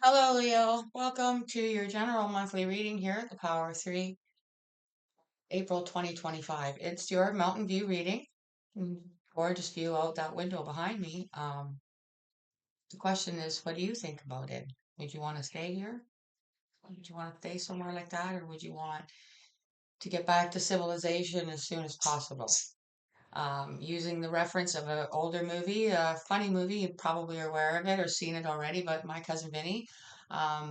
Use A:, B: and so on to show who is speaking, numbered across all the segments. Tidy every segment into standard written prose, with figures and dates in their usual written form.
A: Hello, Leo. Welcome to your general monthly reading here at the Power of Three, April 2025. It's your Mountain View reading. Gorgeous view out that window behind me. The question is, what do you think about it? Would you want to stay here? Would you want to stay somewhere like that, or would you want to get back to civilization as soon as possible? Using the reference of an older movie, a funny movie, you probably are aware of it or seen it already, but My Cousin Vinny,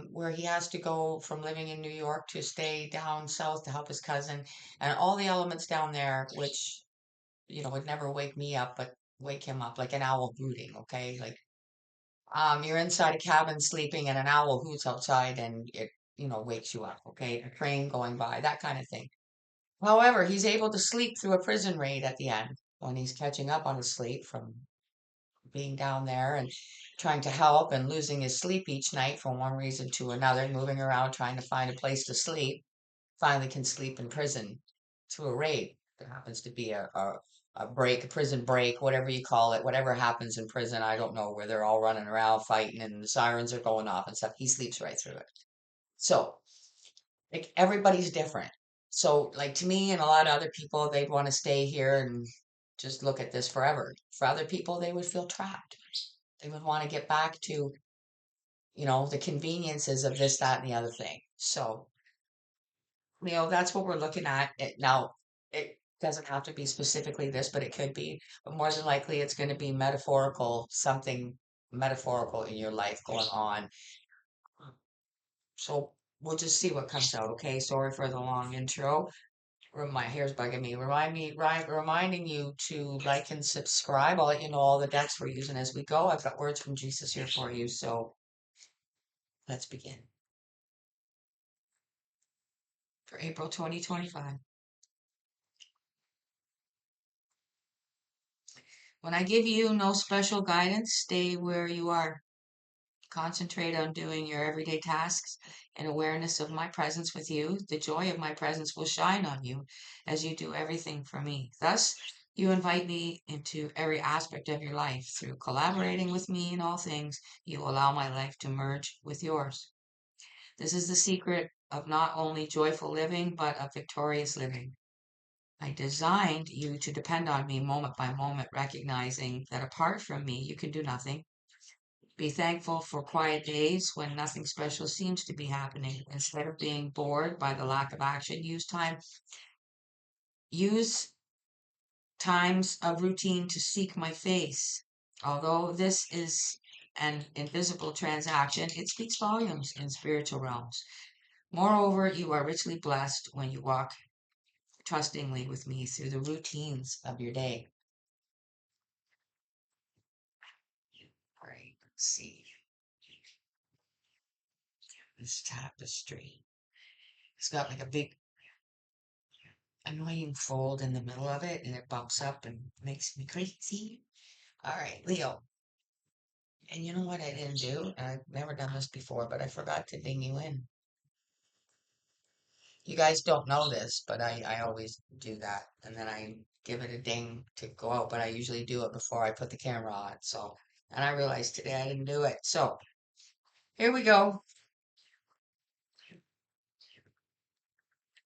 A: where he has to go from living in New York to stay down south to help his cousin, and all the elements down there, which, would never wake me up, but wake him up, like an owl hooting, okay? Like, you're inside a cabin sleeping and an owl hoots outside and it, wakes you up, okay? A train going by, that kind of thing. However, he's able to sleep through a prison raid at the end when he's catching up on his sleep from being down there and trying to help and losing his sleep each night for one reason to another, moving around trying to find a place to sleep. Finally, can sleep in prison through a raid. There happens to be a break, a prison break, whatever you call it, whatever happens in prison. I don't know, where they're all running around fighting and the sirens are going off and stuff. He sleeps right through it. So like everybody's different. So like to me and a lot of other people, they'd want to stay here and just look at this forever. For other people, they would feel trapped. They would want to get back to, the conveniences of this, that, and the other thing. So, that's what we're looking at. Now, it doesn't have to be specifically this, but it could be. But more than likely, it's going to be metaphorical, something metaphorical in your life going on. So we'll just see what comes out. Okay. Sorry for the long intro. Here's bugging me. Reminding you to like and subscribe. I'll let you know all the decks we're using as we go. I've got words from Jesus here for you. So let's begin. For April 2025. When I give you no special guidance, stay where you are. Concentrate on doing your everyday tasks and awareness of my presence with you. The joy of my presence will shine on you as you do everything for me. Thus, you invite me into every aspect of your life. Through collaborating with me in all things, you allow my life to merge with yours. This is the secret of not only joyful living, but of victorious living. I designed you to depend on me moment by moment, recognizing that apart from me, you can do nothing. Be thankful for quiet days when nothing special seems to be happening. Instead of being bored by the lack of action, use times of routine to seek my face. Although this is an invisible transaction, it speaks volumes in spiritual realms. Moreover, you are richly blessed when you walk trustingly with me through the routines of your day. All right, let's see this tapestry. It's got like a big annoying fold in the middle of it and it bumps up and makes me crazy. All right, Leo. And you know what I didn't do? I've never done this before, but I forgot to ding you in. You guys don't know this, but I always do that. And then I give it a ding to go out, but I usually do it before I put the camera on. So, and I realized today I didn't do it. So here we go.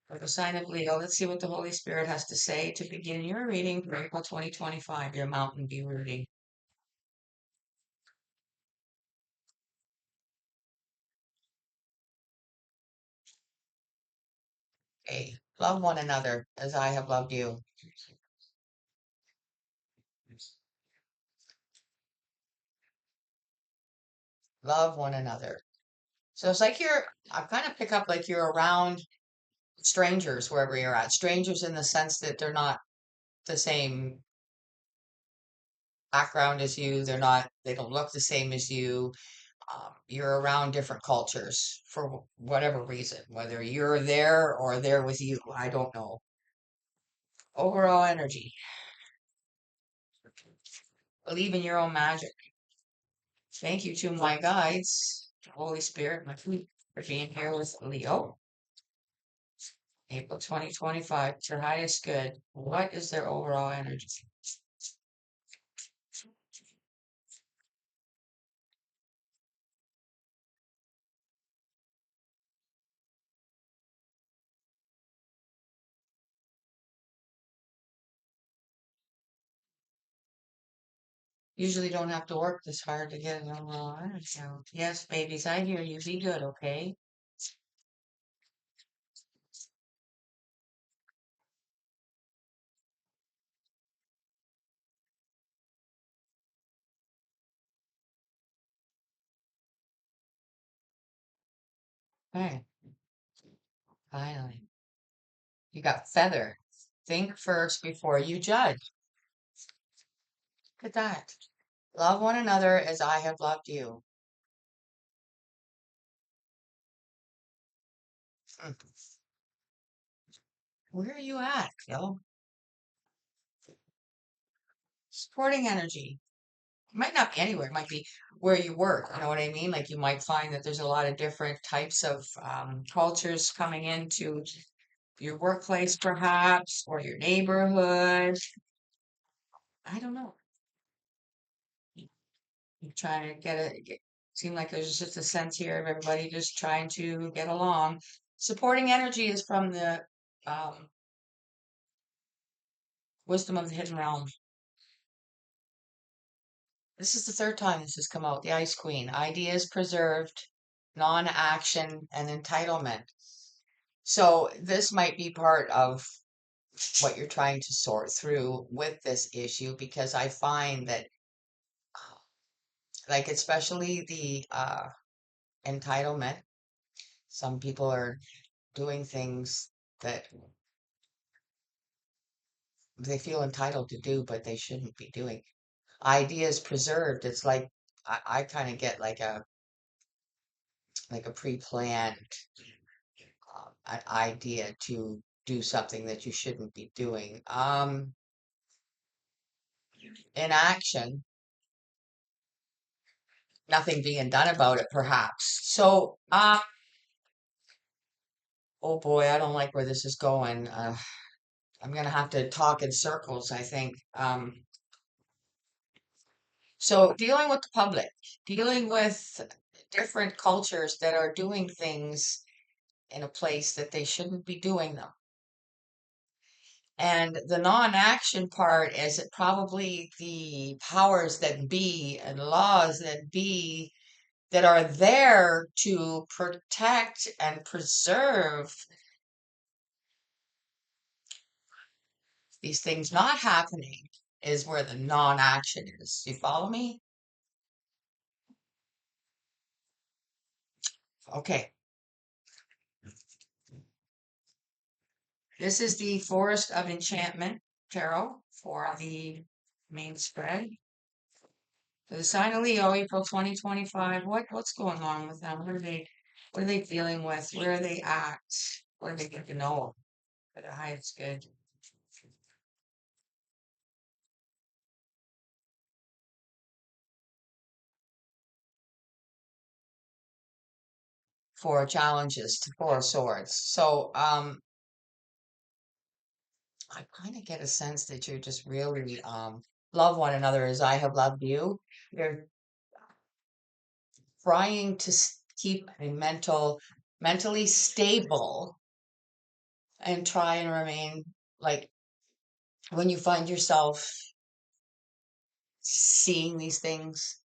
A: For the sign of Leo, let's see what the Holy Spirit has to say to begin your reading for April 2025, your Mountain View reading. Okay. Love one another as I have loved you. Love one another. So it's like I kind of pick up like you're around strangers wherever you're at. Strangers in the sense that they're not the same background as you. They don't look the same as you. You're around different cultures for whatever reason, whether you're there or they're with you. I don't know. Overall energy. Believe in your own magic. Thank you to my guides, Holy Spirit, my food, for being here with Leo. April 2025, to your highest good. What is their overall energy? Usually don't have to work this hard to get an overall account. Yes, babies, I hear you. Be good, okay? Okay, finally. You got feather. Think first before you judge. Look at that. Love one another as I have loved you. Hmm. Where are you at, Phil? Supporting energy. It might not be anywhere. It might be where you work. You know what I mean? Like you might find that there's a lot of different types of cultures coming into your workplace, perhaps, or your neighborhood. I don't know. You trying to seem like there's just a sense here of everybody just trying to get along. Supporting energy is from the um, wisdom of the hidden realm. This is the third time this has come out. The Ice Queen. Ideas preserved, non-action, and entitlement. So this might be part of what you're trying to sort through with this issue because I find that like especially the entitlement, some people are doing things that they feel entitled to do, but they shouldn't be doing. Ideas preserved. It's like I kind of get like a pre-planned an idea to do something that you shouldn't be doing. In action, nothing being done about it, perhaps. So, oh boy, I don't like where this is going. I'm gonna have to talk in circles, I think. So dealing with the public, dealing with different cultures that are doing things in a place that they shouldn't be doing them. And the non-action part is it probably the powers that be and laws that be that are there to protect and preserve these things not happening is where the non-action is. You follow me? Okay. This is the Forest of Enchantment tarot for the main spread. So the sign of Leo, April 2025. What's going on with them? What are they dealing with? Where are they at? What do they get to know? For the highest good. For challenges to Four of Swords. So I kind of get a sense that you're just really love one another as I have loved you. You're trying to keep a mentally stable and try and remain like when you find yourself seeing these things,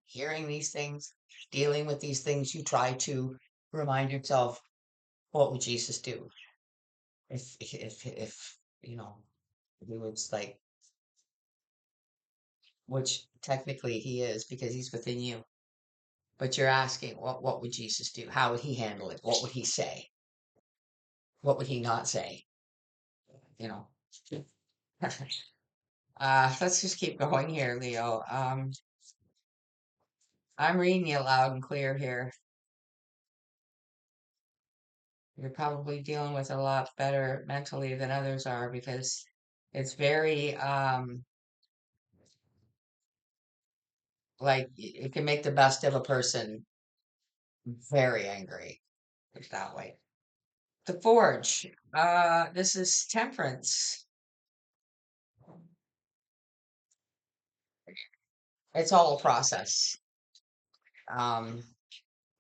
A: hearing these things, dealing with these things, you try to remind yourself, what would Jesus do if you know he was like, which technically he is because he's within you. But you're asking, what would Jesus do? How would he handle it? What would he say? What would he not say? You know. Let's just keep going here, Leo. I'm reading you loud and clear here. You're probably dealing with a lot better mentally than others are because it's very like it can make the best of a person very angry. Put it that way. The Forge. This is Temperance. It's all a process. Um,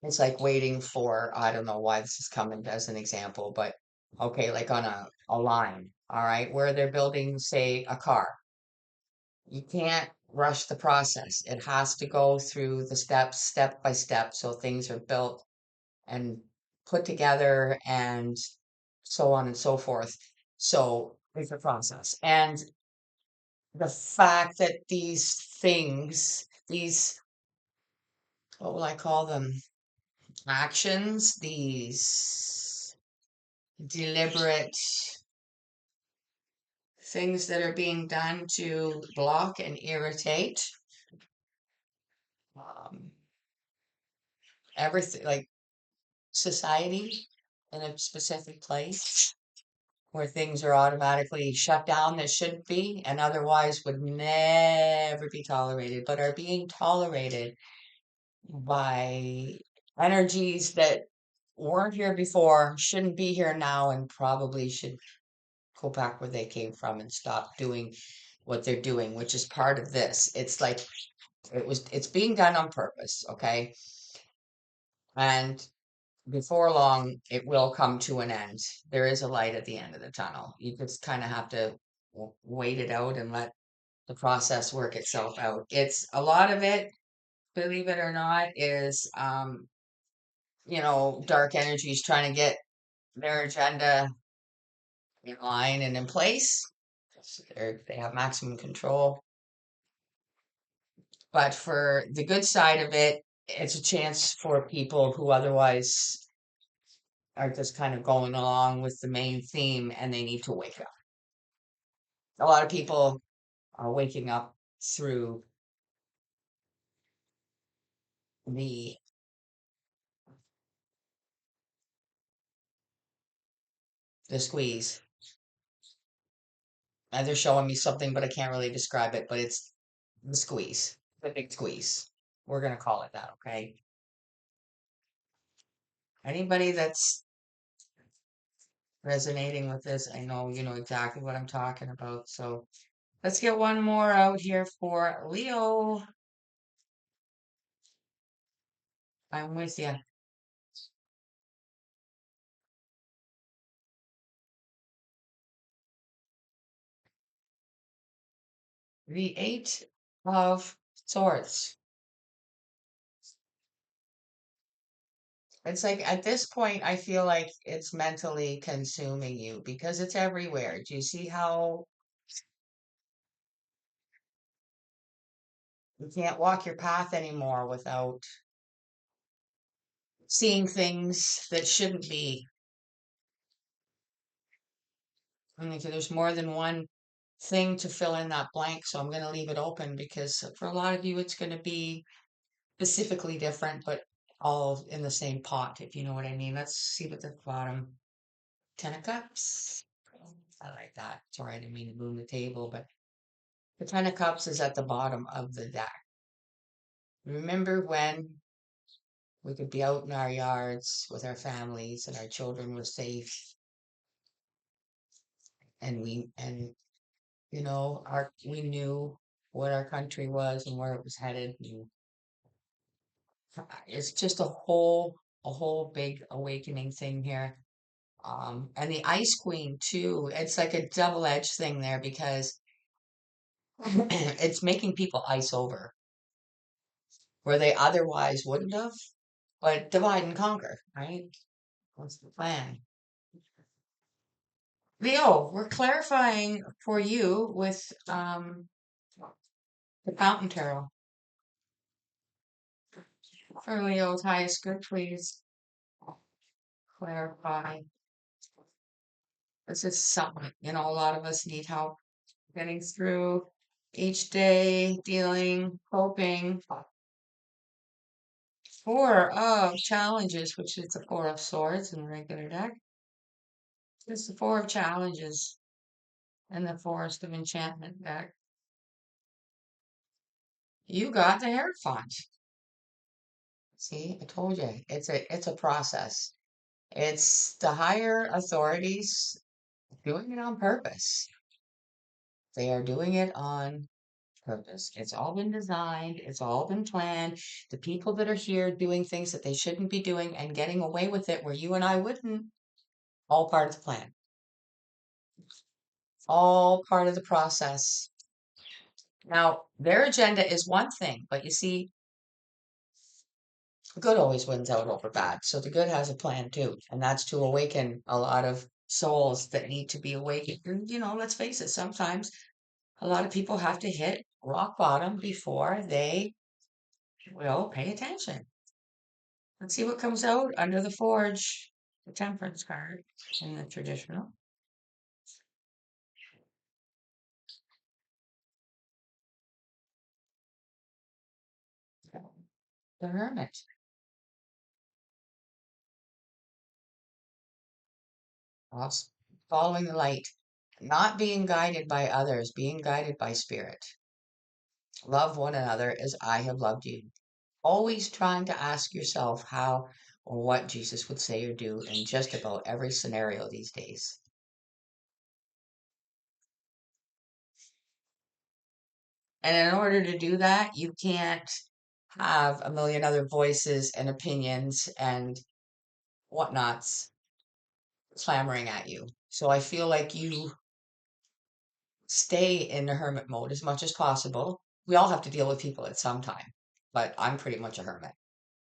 A: it's like waiting for, I don't know why this is coming as an example, but okay, like on a line, all right, where they're building, say, a car. You can't rush the process. It has to go through the steps, step by step, so things are built and put together and so on and so forth. So it's a process. And the fact that these things, these, what will I call them? Actions, these deliberate things that are being done to block and irritate um, everything, like society in a specific place where things are automatically shut down that shouldn't be and otherwise would never be tolerated, but are being tolerated by energies that weren't here before, shouldn't be here now, and probably should go back where they came from and stop doing what they're doing, which is part of this. It's like it's being done on purpose, okay? And before long, it will come to an end. There is a light at the end of the tunnel. You just kind of have to wait it out and let the process work itself out. It's a lot of it, believe it or not, is dark energies trying to get their agenda in line and in place. They have maximum control. But for the good side of it, it's a chance for people who otherwise are just kind of going along with the main theme and they need to wake up. A lot of people are waking up through the squeeze. And they're showing me something, but I can't really describe it, but it's the squeeze, the big squeeze. We're gonna call it that, okay? Anybody that's resonating with this, I know you know exactly what I'm talking about. So let's get one more out here for Leo. I'm with you. The Eight of Swords. It's like at this point, I feel like it's mentally consuming you because it's everywhere. Do you see how you can't walk your path anymore without seeing things that shouldn't be? I mean, there's more than one thing to fill in that blank, so I'm going to leave it open because for a lot of you, it's going to be specifically different, but all in the same pot, if you know what I mean. Let's see what the bottom. Ten of Cups. I like that. Sorry, I didn't mean to move the table, but the Ten of Cups is at the bottom of the deck. Remember when we could be out in our yards with our families and our children were safe and we knew what our country was and where it was headed. And it's just a whole big awakening thing here. And the Ice Queen too. It's like a double-edged thing there because it's making people ice over where they otherwise wouldn't have. But divide and conquer, right? What's the plan? Leo, we're clarifying for you with the Fountain Tarot. For Leo's highest good, please clarify. This is something, a lot of us need help getting through each day, dealing, coping. Four of Challenges, which is the Four of Swords in the regular deck. It's the Four of Challenges and the Forest of Enchantment deck. You got the Hierophant. See, I told you, it's a process. It's the higher authorities doing it on purpose. They are doing it on purpose. It's all been designed, it's all been planned. The people that are here doing things that they shouldn't be doing and getting away with it where you and I wouldn't, all part of the plan. All part of the process. Now, their agenda is one thing, but you see, good always wins out over bad. So the good has a plan too, and that's to awaken a lot of souls that need to be awakened. And, let's face it, sometimes a lot of people have to hit rock bottom before they will pay attention. Let's see what comes out under the forge, the temperance card in the traditional. The hermit. Us following the light, not being guided by others, being guided by spirit. Love one another as I have loved you. Always trying to ask yourself how or what Jesus would say or do in just about every scenario these days. And in order to do that, you can't have a million other voices and opinions and whatnots clamoring at you. So I feel like you stay in the hermit mode as much as possible. We all have to deal with people at some time, but I'm pretty much a hermit.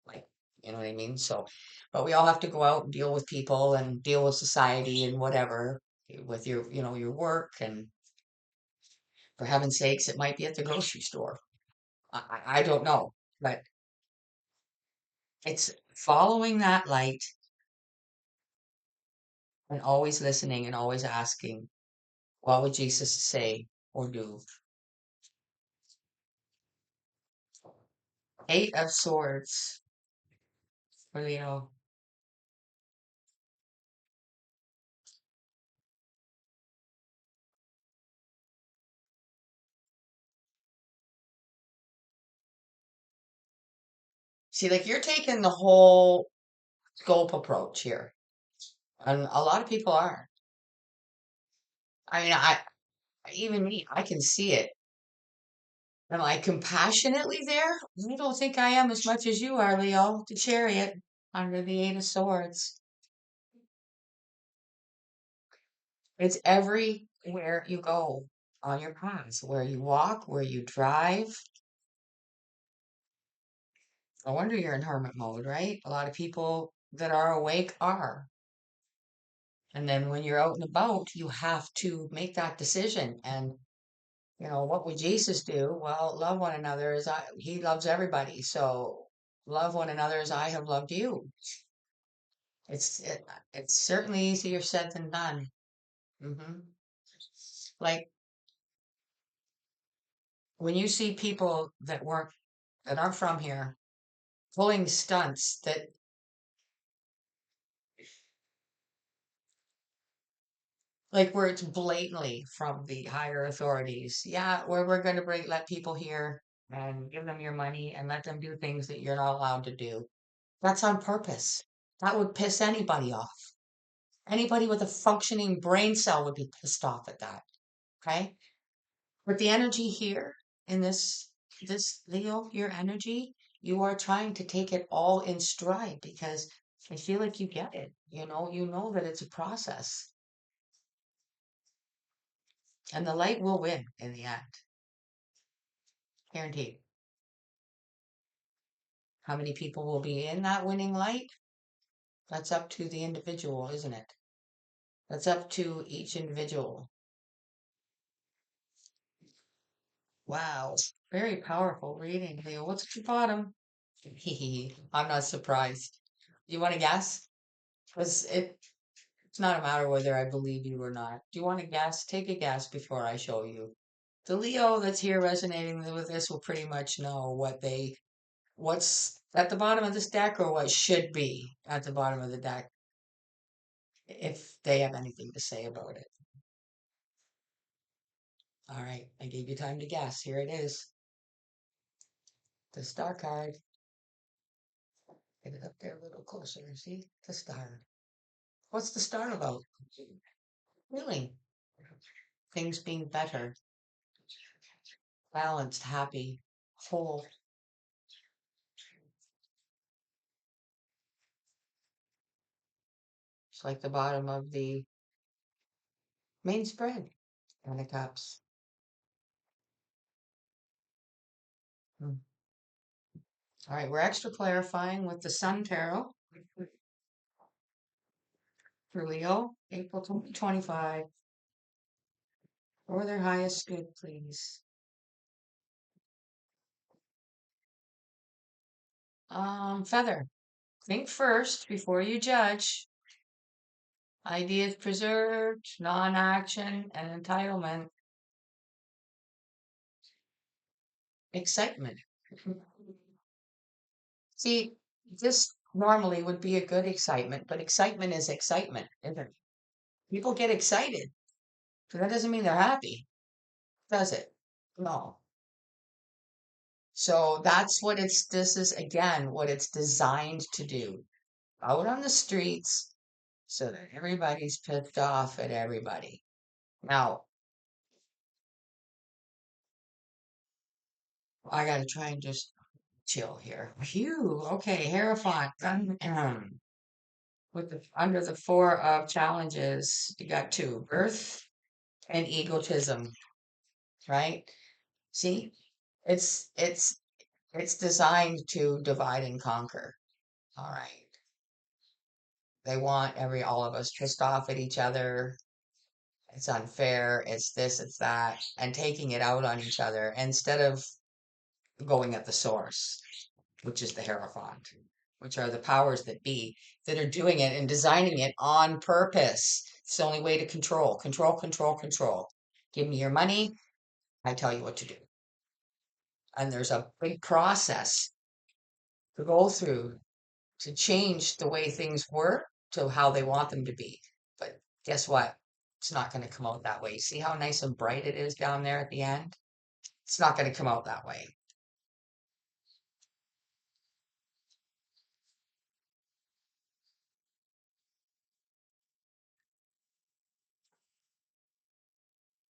A: Like, you know what I mean? So, but we all have to go out and deal with people and deal with society and whatever with your work. And for heaven's sakes, it might be at the grocery store. I don't know, but it's following that light and always listening and always asking, what would Jesus say or do? Eight of Swords for Leo. See, like you're taking the whole scope approach here, and a lot of people aren't. I mean, even me, I can see it. Am I compassionately there? I don't think I am as much as you are, Leo. The Chariot under the Eight of Swords. It's everywhere you go on your paths, where you walk, where you drive. No wonder you're in hermit mode, right? A lot of people that are awake are. And then when you're out and about, you have to make that decision. And what would Jesus do? Well, love one another as he loves everybody. So love one another as I have loved you. It's certainly easier said than done. hmm Like when you see people that aren't from here pulling stunts that like where it's blatantly from the higher authorities. Yeah, where we're going to let people here and give them your money and let them do things that you're not allowed to do. That's on purpose. That would piss anybody off. Anybody with a functioning brain cell would be pissed off at that. Okay. But the energy here in this Leo, your energy, you are trying to take it all in stride because I feel like you get it. You know that it's a process and the light will win in the end. Guaranteed. How many people will be in that winning light? That's up to the individual, isn't it? That's up to each individual. Wow. Very powerful reading, Leo. What's at the bottom? I'm not surprised. Do you want to guess? Because it's not a matter whether I believe you or not. Do you want to guess? Take a guess before I show you. The Leo that's here resonating with this will pretty much know what's at the bottom of this deck or what should be at the bottom of the deck if they have anything to say about it. All right, I gave you time to guess. Here it is. The star card. Get it up there a little closer. See? The star. What's the star about? Really? Things being better, balanced, happy, whole. It's like the bottom of the main spread. And the cups. Mm. All right, we're extra clarifying with the Sun Tarot for Leo, April 2025. For their highest good, please. Feather. Think first before you judge. Ideas preserved, non-action, and entitlement. Excitement. See, this normally would be a good excitement, but excitement is excitement, isn't it? People get excited, but that doesn't mean they're happy, does it? No. So that's what this is again, what it's designed to do. Out on the streets so that everybody's pissed off at everybody. Now, I gotta try and just chill here. Phew. Okay, Hierophant. With the under the four of challenges, you got two: birth and egotism, right? See, it's it's designed to divide and conquer. All right. They want all of us pissed off at each other. It's unfair. It's this, it's that, and taking it out on each other instead of going at the source, which is the Hierophant, which are the powers that be that are doing it and designing it on purpose. It's the only way to control, control, control, control. Give me your money, I tell you what to do. And there's a big process to go through to change the way things were to how they want them to be. But guess what? It's not going to come out that way. See how nice and bright it is down there at the end? It's not going to come out that way.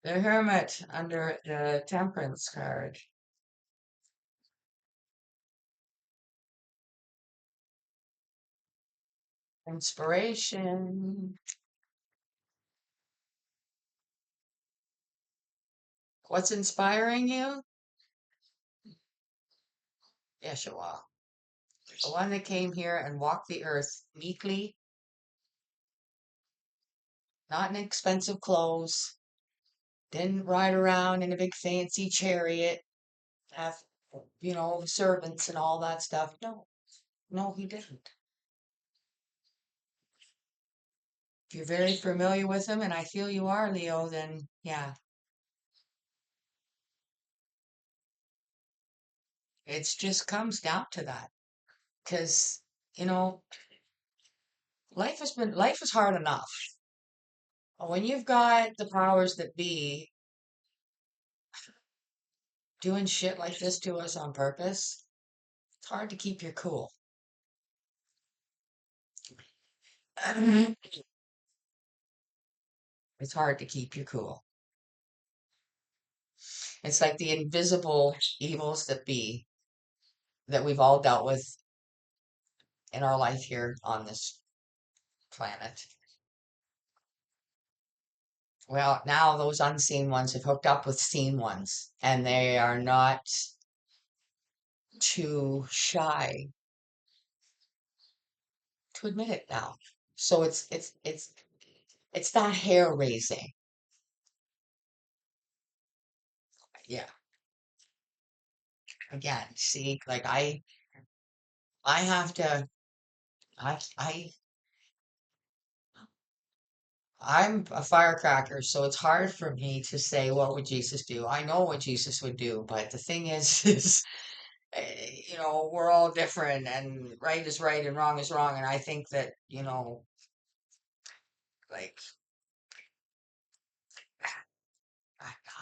A: The Hermit under the Temperance card. Inspiration. What's inspiring you? Yeshua. The one that came here and walked the earth meekly, not in expensive clothes, didn't ride around in a big fancy chariot, have, servants and all that stuff. No, no, he didn't. If you're very familiar with him, and I feel you are, Leo, then yeah, it just comes down to that. Because, you know, life is hard enough. When you've got the powers that be doing shit like this to us on purpose, it's hard to keep your cool. It's hard to keep your cool. It's like the invisible evils that be that we've all dealt with in our life here on this planet. Well, now those unseen ones have hooked up with seen ones, and they are not too shy to admit it now. So it's that hair raising. Yeah. Again, see, like I have to I I'm a firecracker, so it's hard for me to say what would Jesus do. I know what Jesus would do, but the thing is, we're all different, and right is right and wrong is wrong, and I think that like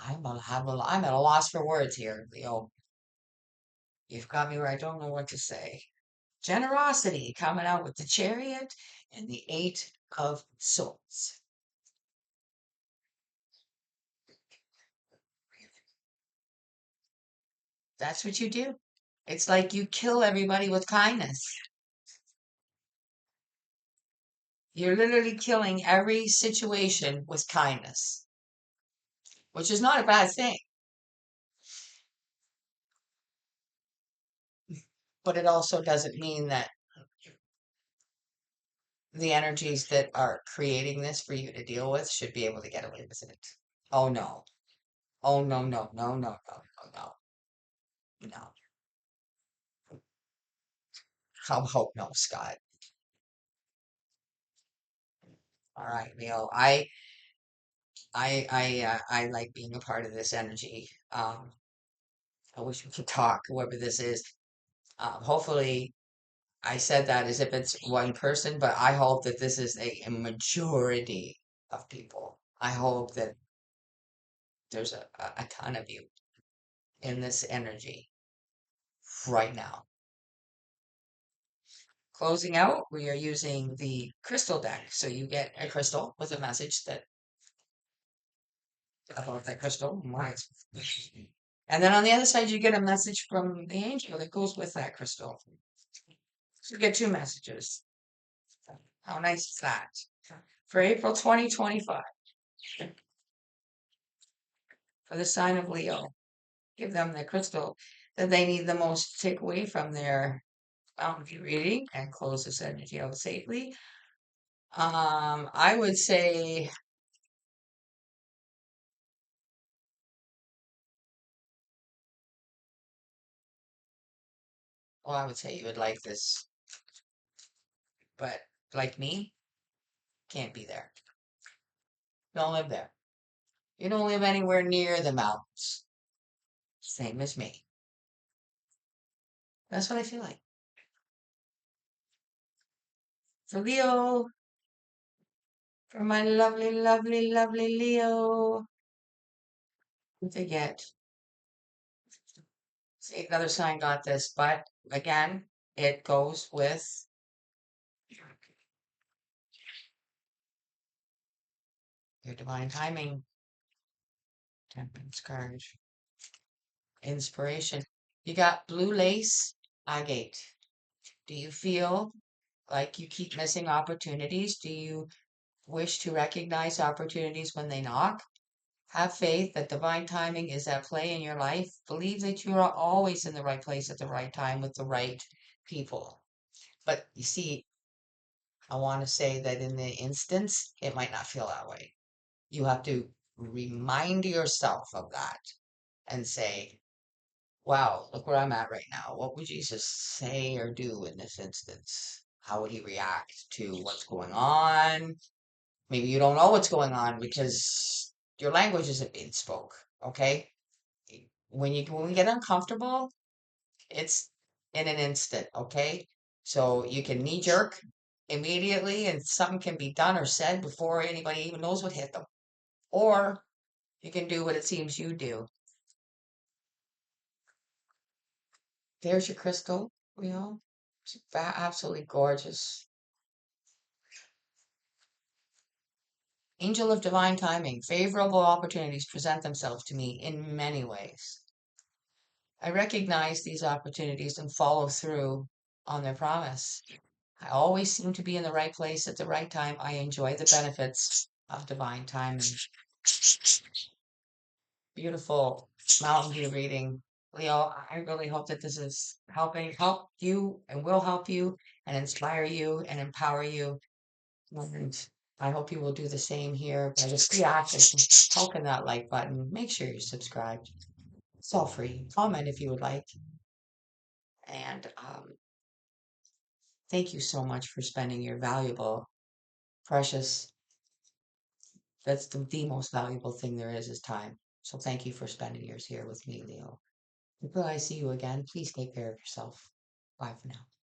A: I'm at a loss for words here, Leo. You've got me where I don't know what to say. Generosity coming out with the Chariot and the Eight of Swords. That's what you do. It's like you kill everybody with kindness. You're literally killing every situation with kindness, which is not a bad thing. but it also doesn't mean that the energies that are creating this for you to deal with should be able to get away with it. Oh no. Oh no, no, no, no, no, no, no, no. How hope no, Scott. All right, Leo. I like being a part of this energy. I wish we could talk, whoever this is. Hopefully, I said that as if it's one person, but I hope that this is a majority of people. I hope that there's a ton of you in this energy right now. Closing out, we are using the crystal deck. So you get a crystal with a message that about that crystal. And then on the other side, you get a message from the angel that goes with that crystal. So you get two messages. How nice is that? For April 2025, for the sign of Leo, give them the crystal that they need the most to take away from their boundary reading and close this energy out safely. I would say, well, I would say you would like this, but like me, can't be there. Don't live there. You don't live anywhere near the mountains. Same as me. That's what I feel like. For Leo, for my lovely, lovely, lovely Leo. To get, see, another sign got this, but again, it goes with your divine timing, temperance card, inspiration. You got blue lace, agate. Do you feel like you keep missing opportunities? Do you wish to recognize opportunities when they knock? Have faith that divine timing is at play in your life. Believe that you are always in the right place at the right time with the right people. But you see, I want to say that in the instance, it might not feel that way. You have to remind yourself of that and say, wow, look where I'm at right now. What would Jesus say or do in this instance? How would he react to what's going on? Maybe you don't know what's going on because your language isn't being spoke. Okay. When we get uncomfortable, it's in an instant. Okay. So you can knee jerk immediately and something can be done or said before anybody even knows what hit them. Or you can do what it seems you do. There's your crystal, Leo. It's absolutely gorgeous. Angel of divine timing. Favorable opportunities present themselves to me in many ways. I recognize these opportunities and follow through on their promise. I always seem to be in the right place at the right time. I enjoy the benefits of divine timing. Beautiful Mountain View reading. Leo, I really hope that this is help you and will help you and inspire you and empower you. And I hope you will do the same here by just poking that like button. Make sure you're subscribed. It's all free. Comment if you would like. And thank you so much for spending your valuable, precious, that's the most valuable thing there is time. So thank you for spending yours here with me, Leo. Until I see you again, please take care of yourself. Bye for now.